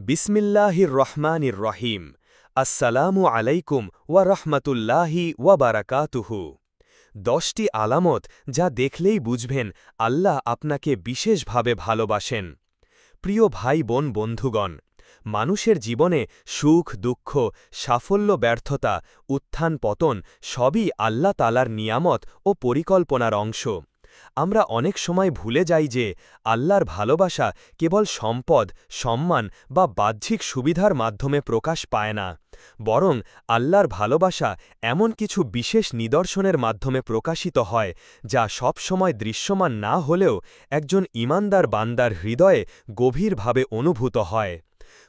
বিসমিল্লাহির রহমানির রহিম। আসসালামু আলাইকুম ওয়া রহমাতুল্লাহি ওয়া বারাকাতুহু। 10টি আলামত যা দেখলেই বুঝবেন আল্লাহ আপনাকে বিশেষভাবে ভালোবাসেন। প্রিয় ভাই বোন বন্ধুগণ, মানুষের জীবনে সুখ দুঃখ, সাফল্য ব্যর্থতা, উত্থান পতন সবই আল্লাহ তাআলার নিয়ামত ও পরিকল্পনার অংশ। আমরা অনেক সময় ভুলে যাই যে আল্লাহর ভালোবাসা কেবল সম্পদ, সম্মান বা বাহ্যিক সুবিধার মাধ্যমে প্রকাশ পায় না, বরং আল্লাহর ভালোবাসা এমন কিছু বিশেষ নিদর্শনের মাধ্যমে প্রকাশিত হয় যা সব সময় দৃশ্যমান না হলেও একজন ঈমানদার বান্দার হৃদয়ে গভীরভাবে অনুভূত হয়।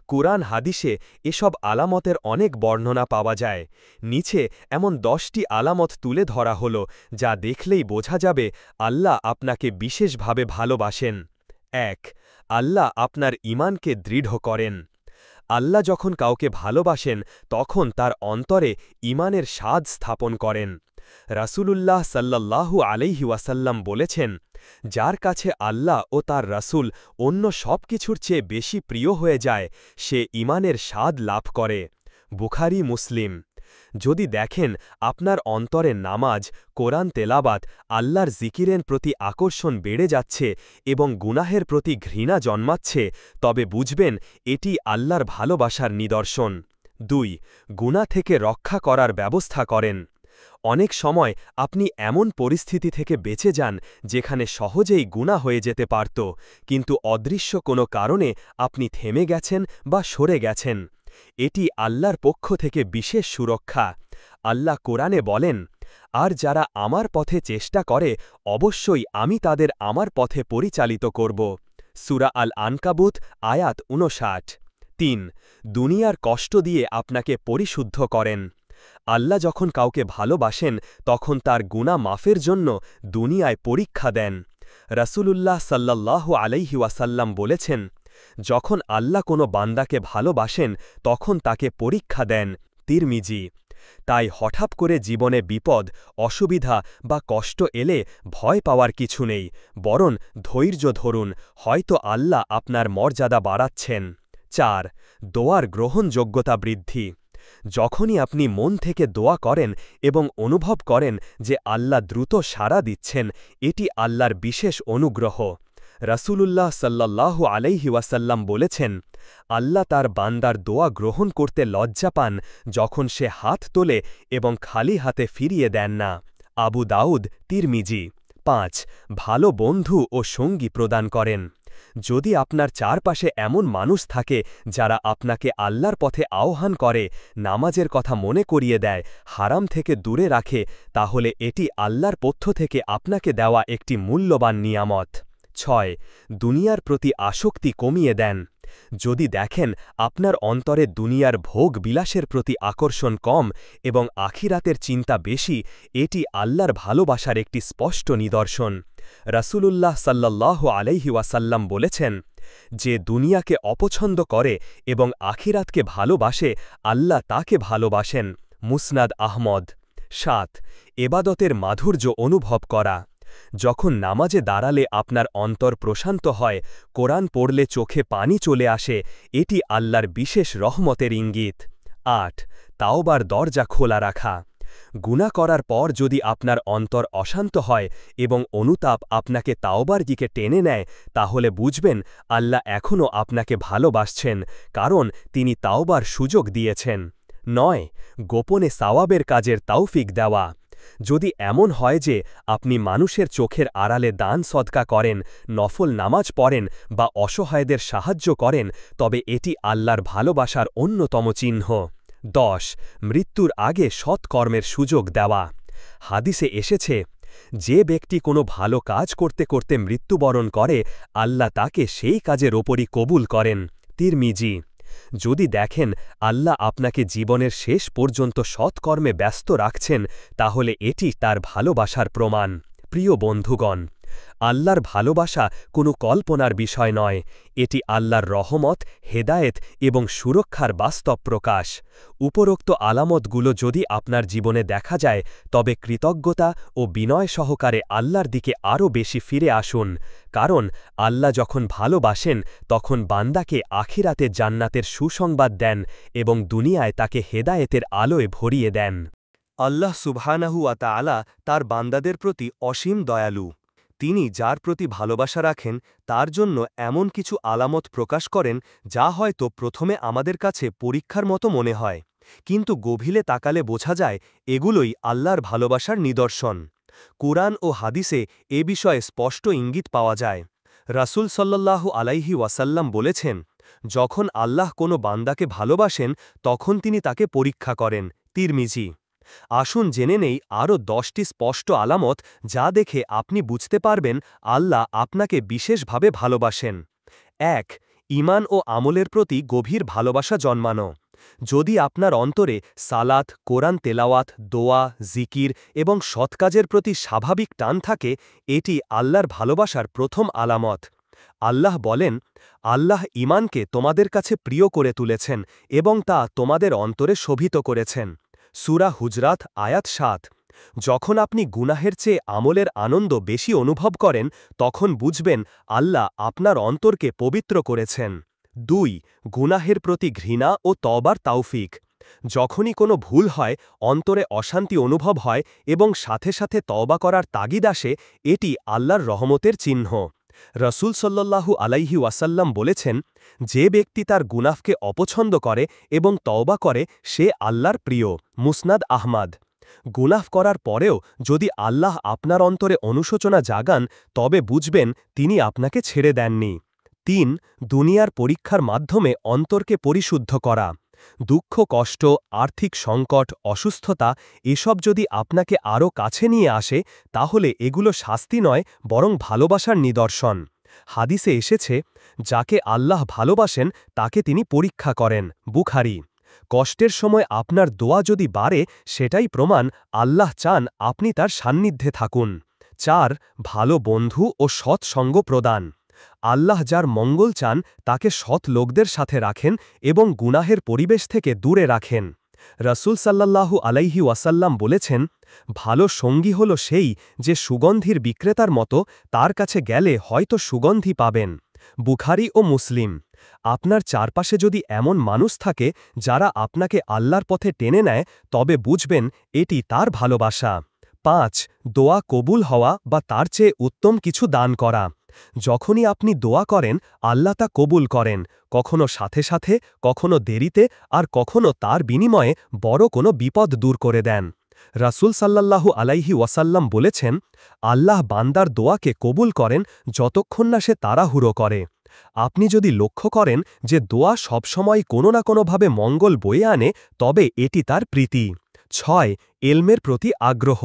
কুরআন হাদিসে এসব আলামতের অনেক বর্ণনা পাওয়া যায়। নিচে এমন 10টি আলামত তুলে ধরা হল যা দেখলেই বোঝা যাবে আল্লাহ আপনাকে বিশেষভাবে ভালোবাসেন। ১. আল্লাহ আপনার ঈমানকে দৃঢ় করেন। আল্লাহ যখন কাউকে ভালোবাসেন তখন তার অন্তরে ঈমানের স্বাদ স্থাপন করেন। রাসূলুল্লাহ সাল্লাল্লাহু আলাইহি ওয়াসাল্লাম বলেছেন, যার কাছে আল্লাহ ও তার রাসূল অন্য সব কিছুর চেয়ে বেশি প্রিয় হয়ে যায় সে ঈমানের স্বাদ লাভ করে। বুখারী মুসলিম। যদি দেখেন আপনার অন্তরে নামাজ, কোরআন তেলাওয়াত, আল্লাহর জিকিরের প্রতি আকর্ষণ বেড়ে যাচ্ছে এবং গুনাহের প্রতি ঘৃণা জন্মাচ্ছে, তবে বুঝবেন এটি আল্লাহর ভালোবাসার নিদর্শন। ২. গুনাহ থেকে রক্ষা করার ব্যবস্থা করেন। অনেক সময় আপনি এমন পরিস্থিতি থেকে বেঁচে যান যেখানে সহজেই গুনাহ হয়ে যেতে পারত, কিন্তু অদৃশ্য কোনো কারণে আপনি থেমে গেছেন বা সরে গেছেন। এটি আল্লাহর পক্ষ থেকে বিশেষ সুরক্ষা। আল্লাহ কোরআনে বলেন, আর যারা আমার পথে চেষ্টা করে অবশ্যই আমি তাদের আমার পথে পরিচালিত করব। সূরা আল আনকাবুত আয়াত ৫৯। ৩. দুনিয়ার কষ্ট দিয়ে আপনাকে পরিশুদ্ধ করেন। আল্লাহ যখন কাউকে ভালোবাসেন তখন তার গুনাহ মাফের জন্য দুনিয়ায় পরীক্ষা দেন। রাসূলুল্লাহ সাল্লাল্লাহু আলাইহি ওয়াসাল্লাম বলেছেন, যখন আল্লাহ কোনো বান্দাকে ভালোবাসেন তখন তাকে পরীক্ষা দেন। তিরমিজি। তাই হঠাৎ করে জীবনে বিপদ, অসুবিধা বা কষ্ট এলে ভয় পাওয়ার কিছু নেই, বরং ধৈর্য ধরুন, হয়তো আল্লাহ আপনার মর্যাদা বাড়াচ্ছেন। ৪. দোয়ার গ্রহণযোগ্যতা বৃদ্ধি। যখনই আপনি মন থেকে দোয়া করেন এবং অনুভব করেন যে আল্লাহ দ্রুত সাড়া দিচ্ছেন, এটি আল্লাহর বিশেষ অনুগ্রহ। রাসূলুল্লাহ সাল্লাল্লাহু আলাইহি ওয়াসাল্লাম বলেছেন, আল্লাহ তার বান্দার দোয়া গ্রহণ করতে লজ্জা পান যখন সে হাত তোলে এবং খালি হাতে ফিরিয়ে দেন না। আবু দাউদ, তিরমিজি। ৫. ভালো বন্ধু ও সঙ্গী প্রদান করেন। যদি আপনার চারপাশে এমন মানুষ থাকে যারা আপনাকে আল্লাহর পথে আহ্বান করে, নামাজের কথা মনে করিয়ে দেয়, হারাম থেকে দূরে রাখে, তাহলে এটি আল্লাহর পক্ষ থেকে আপনাকে দেওয়া একটি মূল্যবান নিয়ামত। ৬. দুনিয়ার প্রতি আসক্তি কমিয়ে দেন। যদি দেখেন আপনার অন্তরে দুনিয়ার ভোগ বিলাসের প্রতি আকর্ষণ কম এবং আখিরাতের চিন্তা বেশি, এটি আল্লাহর ভালোবাসার একটি স্পষ্ট নিদর্শন। রাসূলুল্লাহ সাল্লাল্লাহু আলাইহি ওয়াসাল্লাম বলেছেন, যে দুনিয়াকে অপছন্দ করে এবং আখিরাতকে ভালোবাসে আল্লাহ তাকে ভালোবাসেন। মুসনাদ আহমদ। ৭. এবাদতের মাধুর্য অনুভব করা। যখন নামাজে দাঁড়ালে আপনার অন্তর প্রশান্ত হয়, কোরআন পড়লে চোখে পানি চলে আসে, এটি আল্লাহর বিশেষ রহমতের ইঙ্গিত। ৮. তাওবার দরজা খোলা রাখা। গুনাহ করার পর যদি আপনার অন্তর অশান্ত হয় এবং অনুতাপ আপনাকে তাওবার দিকে টেনে নেয়, তাহলে বুঝবেন আল্লাহ এখনও আপনাকে ভালোবাসছেন, কারণ তিনি তাওবার সুযোগ দিয়েছেন। ৯. গোপনে সাওয়াবের কাজের তৌফিক দেওয়া। যদি এমন হয় যে আপনি মানুষের চোখের আড়ালে দান সদকা করেন, নফল নামাজ পড়েন বা অসহায়দের সাহায্য করেন, তবে এটি আল্লাহর ভালোবাসার অন্যতম চিহ্ন। ১০. মৃত্যুর আগে সৎকর্মের সুযোগ দেওয়া। হাদিসে এসেছে, যে ব্যক্তি কোনো ভালো কাজ করতে করতে মৃত্যুবরণ করে, আল্লাহ তাকে সেই কাজের ওপরই কবুল করেন। তিরমিজি। যদি দেখেন আল্লাহ আপনাকে জীবনের শেষ পর্যন্ত সৎকর্মে ব্যস্ত রাখছেন, তাহলে এটি তার ভালোবাসার প্রমাণ। প্রিয় বন্ধুগণ, আল্লাহর ভালোবাসা কোনো কল্পনার বিষয় নয়, এটি আল্লাহর রহমত, হেদায়েত এবং সুরক্ষার বাস্তব প্রকাশ। উপরোক্ত আলামতগুলো যদি আপনার জীবনে দেখা যায়, তবে কৃতজ্ঞতা ও বিনয় সহকারে আল্লাহর দিকে আরও বেশি ফিরে আসুন, কারণ আল্লাহ যখন ভালোবাসেন তখন বান্দাকে আখিরাতে জান্নাতের সুসংবাদ দেন এবং দুনিয়ায় তাকে হেদায়েতের আলোয় ভরিয়ে দেন। আল্লাহ সুবহানাহু ওয়া তাআলা তার বান্দাদের প্রতি অসীম দয়ালু। তিনি যার প্রতি ভালোবাসা রাখেন তার জন্য এমন কিছু আলামত প্রকাশ করেন যা হয়তো প্রথমে আমাদের কাছে পরীক্ষার মতো মনে হয়, কিন্তু গভীরে তাকালে বোঝা যায় এগুলোই আল্লাহর ভালোবাসার নিদর্শন। কুরআন ও হাদিসে এ বিষয়ে স্পষ্ট ইঙ্গিত পাওয়া যায়। রাসূল সাল্লাল্লাহু আলাইহি ওয়াসাল্লাম বলেছেন, যখন আল্লাহ কোনো বান্দাকে ভালোবাসেন তখন তিনি তাকে পরীক্ষা করেন। তিরমিজি। আসুন জেনে নেই আরও 10টি স্পষ্ট আলামত যা দেখে আপনি বুঝতে পারবেন আল্লাহ আপনাকে বিশেষভাবে ভালোবাসেন। ১. ঈমান ও আমলের প্রতি গভীর ভালোবাসা জন্মানো। যদি আপনার অন্তরে সালাত, কোরআন তেলাওয়াত, দোয়া, জিকির এবং সৎকাজের প্রতি স্বাভাবিক টান থাকে, এটি আল্লাহর ভালোবাসার প্রথম আলামত। আল্লাহ বলেন, আল্লাহ ঈমানকে তোমাদের কাছে প্রিয় করে তুলেছেন এবং তা তোমাদের অন্তরে শোভিত করেছেন। সূরা হুজরাত আয়াত ৭। যখন আপনি গুনাহের চেয়ে আমলের আনন্দ বেশি অনুভব করেন তখন বুঝবেন আল্লাহ আপনার অন্তরকে পবিত্র করেছেন। ২. গুনাহের প্রতি ঘৃণা ও তওবার তাওফিক। যখনই কোনো ভুল হয়, অন্তরে অশান্তি অনুভব হয় এবং সাথে সাথে তওবা করার তাগিদ আসে, এটি আল্লাহর রহমতের চিহ্ন। রসূল সাল্লাল্লাহু আলাইহি ওয়াসাল্লাম বলেছেন, যে ব্যক্তি তার গুনাহকে অপছন্দ করে এবং তওবা করে সে আল্লাহর প্রিয়। মুসনাদ আহমাদ। গুনাহ করার পরেও যদি আল্লাহ আপনার অন্তরে অনুশোচনা জাগান তবে বুঝবেন তিনি আপনাকে ছেড়ে দেননি। ৩. দুনিয়ার পরীক্ষার মাধ্যমে অন্তরকে পরিশুদ্ধ করা। দুঃখ, কষ্ট, আর্থিক সংকট, অসুস্থতা এসব যদি আপনাকে আরও কাছে নিয়ে আসে তাহলে এগুলো শাস্তি নয় বরং ভালোবাসার নিদর্শন। হাদিসে এসেছে, যাকে আল্লাহ ভালোবাসেন তাকে তিনি পরীক্ষা করেন। বুখারী। কষ্টের সময় আপনার দোয়া যদি বাড়ে সেটাই প্রমাণ আল্লাহ চান আপনি তার সান্নিধ্যে থাকুন। ৪. ভালো বন্ধু ও সৎ সঙ্গ প্রদান। আল্লাহ যার মঙ্গল চান তাকে সৎ লোকদের সাথে রাখেন এবং গুনাহের পরিবেশ থেকে দূরে রাখেন। রাসূল সাল্লাল্লাহু আলাইহি ওয়াসাল্লাম বলেছেন, ভালো সঙ্গী হল সেই যে সুগন্ধির বিক্রেতার মতো, তার কাছে গেলে হয়তো সুগন্ধি পাবেন। বুখারী ও মুসলিম। আপনার চারপাশে যদি এমন মানুষ থাকে যারা আপনাকে আল্লাহর পথে টেনে নেয় তবে বুঝবেন এটি তার ভালোবাসা। ৫. দোয়া কবুল হওয়া বা তার চেয়ে উত্তম কিছু দান করা। যখনই আপনি দোয়া করেন আল্লাহ তা কবুল করেন, কখনো সাথে সাথে, কখনো দেরিতে, আর কখনো তার বিনিময়ে বড় কোনো বিপদ দূর করে দেন। রাসূল সাল্লাল্লাহু আলাইহি ওয়াসাল্লাম বলেছেন, আল্লাহ বান্দার দোয়াকে কবুল করেন যতক্ষণ না সে তাড়াহুড়ো করে। আপনি যদি লক্ষ্য করেন যে দোয়া সবসময় কোনো না কোনোভাবে মঙ্গল বয়ে আনে তবে এটি তার প্রীতি। ৬. এলমের প্রতি আগ্রহ।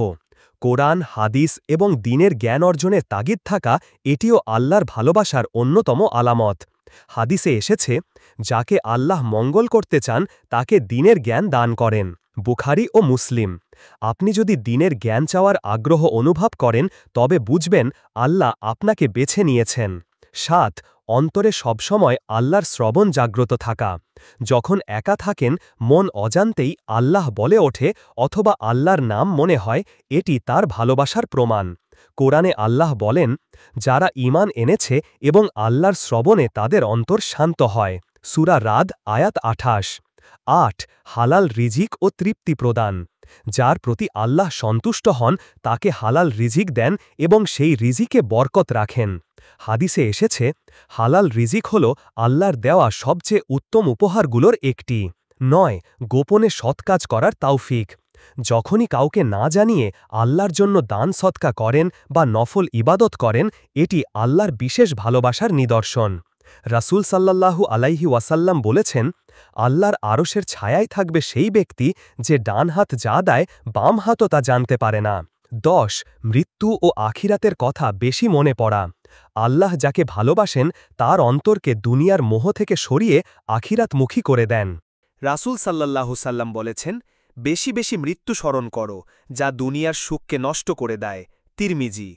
কোরআন, হাদিস এবং দ্বীনের জ্ঞান অর্জনের তাগিদ থাকা এটিও আল্লাহর ভালোবাসার অন্যতম আলামত। হাদিসে এসেছে, যাকে আল্লাহ মঙ্গল করতে চান তাকে দ্বীনের জ্ঞান দান করেন। বুখারী ও মুসলিম। আপনি যদি দ্বীনের জ্ঞান চাওয়ার আগ্রহ অনুভব করেন তবে বুঝবেন আল্লাহ আপনাকে বেছে নিয়েছেন। ৭. অন্তরে সবসময় আল্লাহর শ্রবণ জাগ্রত থাকা। যখন একা থাকেন মন অজান্তেই আল্লাহ বলে ওঠে অথবা আল্লাহর নাম মনে হয়, এটি তার ভালোবাসার প্রমাণ। কোরআনে আল্লাহ বলেন, যারা ঈমান এনেছে এবং আল্লাহর শ্রবণে তাদের অন্তর শান্ত হয়। সূরা রাদ আয়াত ২৮। ৮. হালাল রিজিক ও তৃপ্তি প্রদান। যার প্রতি আল্লাহ সন্তুষ্ট হন তাকে হালাল রিজিক দেন এবং সেই রিজিকে বরকত রাখেন। হাদিসে এসেছে, হালাল রিজিক হল আল্লাহর দেওয়া সবচেয়ে উত্তম উপহারগুলোর একটি। ৯. গোপনে সৎকাজ করার তাওফিক। যখনই কাউকে না জানিয়ে আল্লাহর জন্য দান সৎকা করেন বা নফল ইবাদত করেন এটি আল্লাহর বিশেষ ভালোবাসার নিদর্শন। রাসূল সাল্লাল্লাহু আলাইহি ওয়াসাল্লাম বলেছেন, আল্লাহর আরশের ছায়ায় থাকবে সেই ব্যক্তি যে ডান হাত যা দেয় বাম হাতও তা জানতে পারে না। ১০. মৃত্যু ও আখিরাতের কথা বেশি মনে পড়া। আল্লাহ যাকে ভালোবাসেন তার অন্তরকে দুনিয়ার মোহ থেকে সরিয়ে আখিরাতমুখী করে দেন। রাসূল সাল্লাল্লাহু সাল্লাম বলেছেন, বেশি বেশি মৃত্যু স্মরণ করো যা দুনিয়ার সুখকে নষ্ট করে দেয়। তিরমিজি।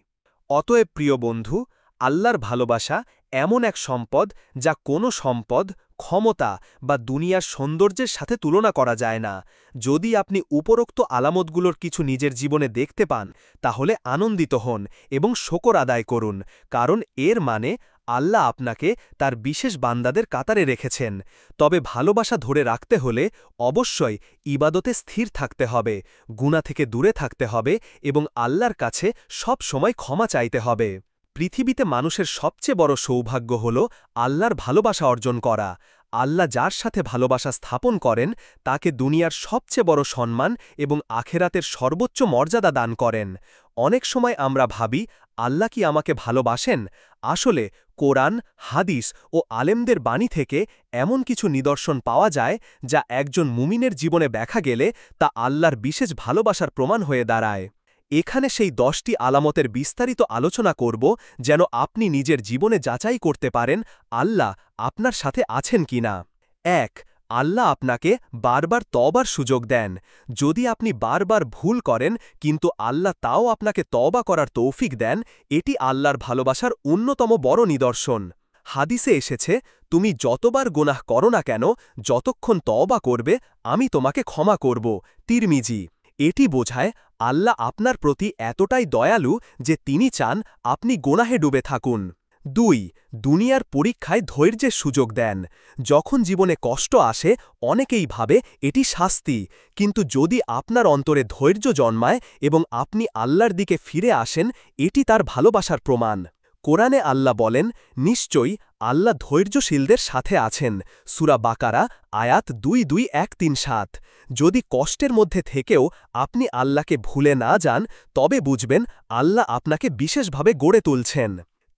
অতএব প্রিয় বন্ধু, আল্লাহর ভালোবাসা এমন এক সম্পদ যা কোনো সম্পদ, ক্ষমতা বা দুনিয়ার সৌন্দর্যের সাথে তুলনা করা যায় না। যদি আপনি উপরোক্ত আলামতগুলোর কিছু নিজের জীবনে দেখতে পান, তাহলে আনন্দিত হন এবং শকর আদায় করুন, কারণ এর মানে আল্লাহ আপনাকে তার বিশেষ বান্দাদের কাতারে রেখেছেন। তবে ভালোবাসা ধরে রাখতে হলে অবশ্যই ইবাদতে স্থির থাকতে হবে, গুনাহ থেকে দূরে থাকতে হবে এবং আল্লাহর কাছে সব সময় ক্ষমা চাইতে হবে। পৃথিবীতে মানুষের সবচেয়ে বড় সৌভাগ্য হল আল্লাহর ভালোবাসা অর্জন করা। আল্লাহ যার সাথে ভালোবাসা স্থাপন করেন তাকে দুনিয়ার সবচেয়ে বড় সম্মান এবং আখেরাতের সর্বোচ্চ মর্যাদা দান করেন। অনেক সময় আমরা ভাবি, আল্লাহ কি আমাকে ভালোবাসেন? আসলে কোরআন, হাদিস ও আলেমদের বাণী থেকে এমন কিছু নিদর্শন পাওয়া যায় যা একজন মুমিনের জীবনে দেখা গেলে তা আল্লাহর বিশেষ ভালোবাসার প্রমাণ হয়ে দাঁড়ায়। এখানে সেই 10টি আলামতের বিস্তারিত আলোচনা করব যেন আপনি নিজের জীবনে যাচাই করতে পারেন আল্লাহ আপনার সাথে আছেন কিনা। ১. আল্লাহ আপনাকে বারবার তওবার সুযোগ দেন। যদি আপনি বারবার ভুল করেন কিন্তু আল্লাহ তাও আপনাকে তওবা করার তৌফিক দেন, এটি আল্লাহর ভালোবাসার অন্যতম বড় নিদর্শন। হাদিসে এসেছে, তুমি যতবার গুনাহ করো না কেন, যতক্ষণ তওবা করবে আমি তোমাকে ক্ষমা করব। তিরমিজি। এটি বোঝায় আল্লাহ আপনার প্রতি এতটাই দয়ালু যে তিনি চান আপনি গোনাহে ডুবে থাকুন। ২. দুনিয়ার পরীক্ষায় ধৈর্যের সুযোগ দেন। যখন জীবনে কষ্ট আসে অনেকেই ভাবে এটি শাস্তি, কিন্তু যদি আপনার অন্তরে ধৈর্য জন্মায় এবং আপনি আল্লাহর দিকে ফিরে আসেন, এটি তার ভালোবাসার প্রমাণ। কোরআনে আল্লাহ বলেন, নিশ্চয়ই আল্লাহ ধৈর্যশীলদের সাথে আছেন। সূরা বাকারা, আয়াত 2-2-1-3-7। যদি কষ্টের মধ্যে থেকেও আপনি আল্লাহকে ভুলে না যান, তবে বুঝবেন আল্লাহ আপনাকে বিশেষভাবে গড়ে তুলছেন।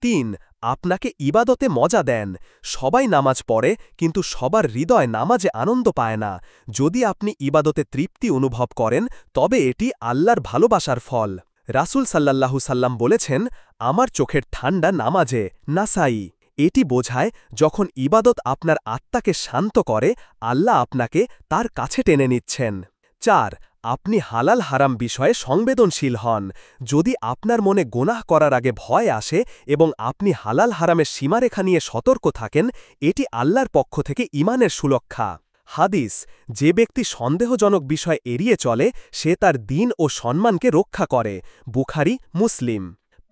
৩. আপনাকে ইবাদতে মজা দেন। সবাই নামাজ পড়ে, কিন্তু সবার হৃদয় নামাজে আনন্দ পায় না। যদি আপনি ইবাদতে তৃপ্তি অনুভব করেন, তবে এটি আল্লাহর ভালোবাসার ফল। রাসূল সাল্লাল্লাহু সাল্লাম বলেছেন, আমার চোখের ঠান্ডা নামাজে। নাসাই। এটি বোঝায় যখন ইবাদত আপনার আত্মাকে শান্ত করে, আল্লাহ আপনাকে তার কাছে টেনে নিচ্ছেন। ৪. আপনি হালাল হারাম বিষয়ে সংবেদনশীল হন। যদি আপনার মনে গোনাহ করার আগে ভয় আসে এবং আপনি হালাল হারামের সীমারেখা নিয়ে সতর্ক থাকেন, এটি আল্লাহর পক্ষ থেকে ঈমানের সুরক্ষা। হাদিস, যে ব্যক্তি সন্দেহজনক বিষয় এড়িয়ে চলে সে তার দ্বীন ও সম্মানকে রক্ষা করে। বুখারী, মুসলিম।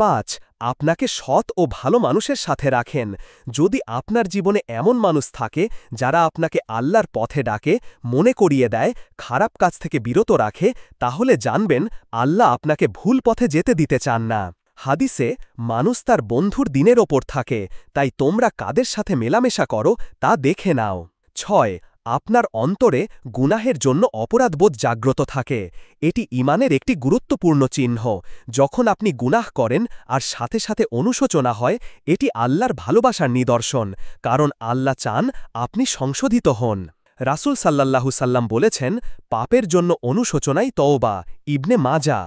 ৫. আপনাকে সৎ ও ভালো মানুষের সাথে রাখেন। যদি আপনার জীবনে এমন মানুষ থাকে যারা আপনাকে আল্লাহর পথে ডাকে, মনে করিয়ে দেয়, খারাপ কাজ থেকে বিরত রাখে, তাহলে জানবেন আল্লাহ আপনাকে ভুল পথে যেতে দিতে চান না। হাদিসে, মানুষ তার বন্ধুর দিনের ওপর থাকে, তাই তোমরা কাদের সাথে মেলামেশা করো তা দেখে নাও। ৬. আপনার অন্তরে গুনাহের জন্য অপরাধবোধ জাগ্রত থাকে। এটি ঈমানের একটি গুরুত্বপূর্ণ চিহ্ন। যখন আপনি গুনাহ করেন আর সাথে সাথে অনুশোচনা হয়, এটি আল্লাহর ভালোবাসার নিদর্শন, কারণ আল্লাহ চান আপনি সংশোধিত হন। রাসূল সাল্লাল্লাহু সাল্লাম বলেছেন, পাপের জন্য অনুশোচনাই তওবা। ইবনে মাজা।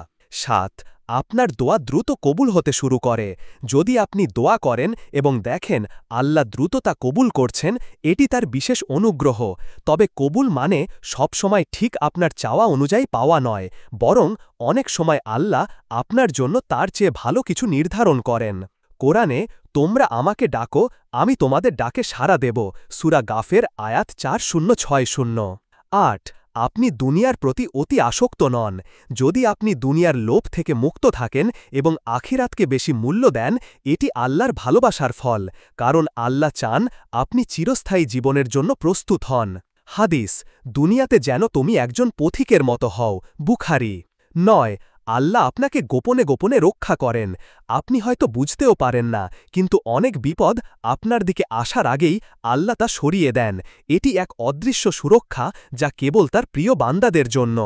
৭. আপনার দোয়া দ্রুত কবুল হতে শুরু করে। যদি আপনি দোয়া করেন এবং দেখেন আল্লাহ দ্রুত তা কবুল করছেন, এটি তার বিশেষ অনুগ্রহ। তবে কবুল মানে সবসময় ঠিক আপনার চাওয়া অনুযায়ী পাওয়া নয়, বরং অনেক সময় আল্লাহ আপনার জন্য তার চেয়ে ভালো কিছু নির্ধারণ করেন। কোরআনে, তোমরা আমাকে ডাকো, আমি তোমাদের ডাকে সাড়া দেব। সূরা গাফের, আয়াত 4060। ৮. আপনি দুনিয়ার প্রতি অতি আসক্ত নন। যদি আপনি দুনিয়ার লোভ থেকে মুক্ত থাকেন এবং আখিরাতকে বেশি মূল্য দেন, এটি আল্লাহর ভালোবাসার ফল, কারণ আল্লাহ চান আপনি চিরস্থায়ী জীবনের জন্য প্রস্তুত হন। হাদিস, দুনিয়াতে যেন তুমি একজন পথিকের মতো হও। বুখারী। ৯. আল্লাহ আপনাকে গোপনে গোপনে রক্ষা করেন। আপনি হয়তো বুঝতেও পারেন না, কিন্তু অনেক বিপদ আপনার দিকে আসার আগেই আল্লাহ তা সরিয়ে দেন। এটি এক অদৃশ্য সুরক্ষা যা কেবল তার প্রিয় বান্দাদের জন্য।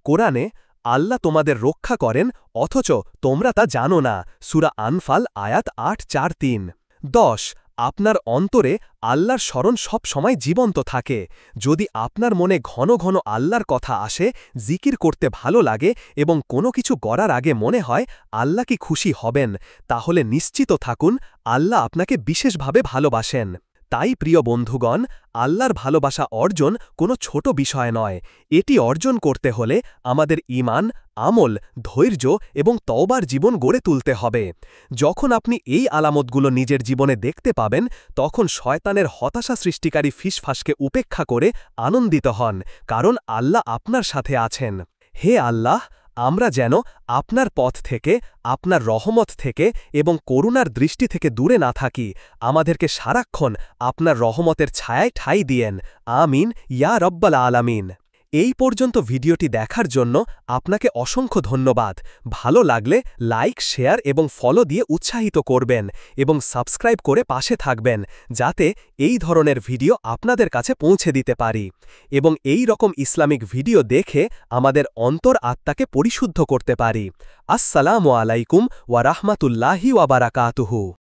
কোরআনে, আল্লাহ তোমাদের রক্ষা করেন অথচ তোমরা তা জানো না। সূরা আনফাল, আয়াত ৮-৪-৩। ১০. আপনার অন্তরে আল্লাহর স্মরণ সব সময় জীবন্ত থাকে। যদি আপনার মনে ঘন ঘন আল্লাহর কথা আসে, জিকির করতে ভালো লাগে এবং কোনো কিছু করার আগে মনে হয় আল্লাহ কি খুশি হবেন, তাহলে নিশ্চিত থাকুন আল্লাহ আপনাকে বিশেষভাবে ভালোবাসেন। তাই প্রিয় বন্ধুগণ, আল্লাহর ভালোবাসা অর্জন কোনো ছোট বিষয় নয়। এটি অর্জন করতে হলে আমাদের ঈমান, আমল, ধৈর্য এবং তওবার জীবন গড়ে তুলতে হবে। যখন আপনি এই আলামতগুলো নিজের জীবনে দেখতে পাবেন, তখন শয়তানের হতাশা সৃষ্টিকারী ফিসফাসকে উপেক্ষা করে আনন্দিত হন, কারণ আল্লাহ আপনার সাথে আছেন। হে আল্লাহ, আমরা যেন আপনার পথ থেকে, আপনার রহমত থেকে এবং করুণার দৃষ্টি থেকে দূরে না থাকি। আমাদেরকে সারাক্ষণ আপনার রহমতের ছায়ায় ঠাঁই দিয়েন। আমিন ইয়া রব্বাল আলামিন। এই পর্যন্ত ভিডিওটি দেখার জন্য আপনাকে অসংখ্য ধন্যবাদ। ভালো লাগলে লাইক, শেয়ার এবং ফলো দিয়ে উৎসাহিত করবেন এবং সাবস্ক্রাইব করে পাশে থাকবেন, যাতে এই ধরনের ভিডিও আপনাদের কাছে পৌঁছে দিতে পারি এবং এই রকম ইসলামিক ভিডিও দেখে আমাদের অন্তর আত্মাকে পরিশুদ্ধ করতে পারি। আসসালামু আলাইকুম ওয়া রাহমাতুল্লাহি ওয়া বারাকাতুহু।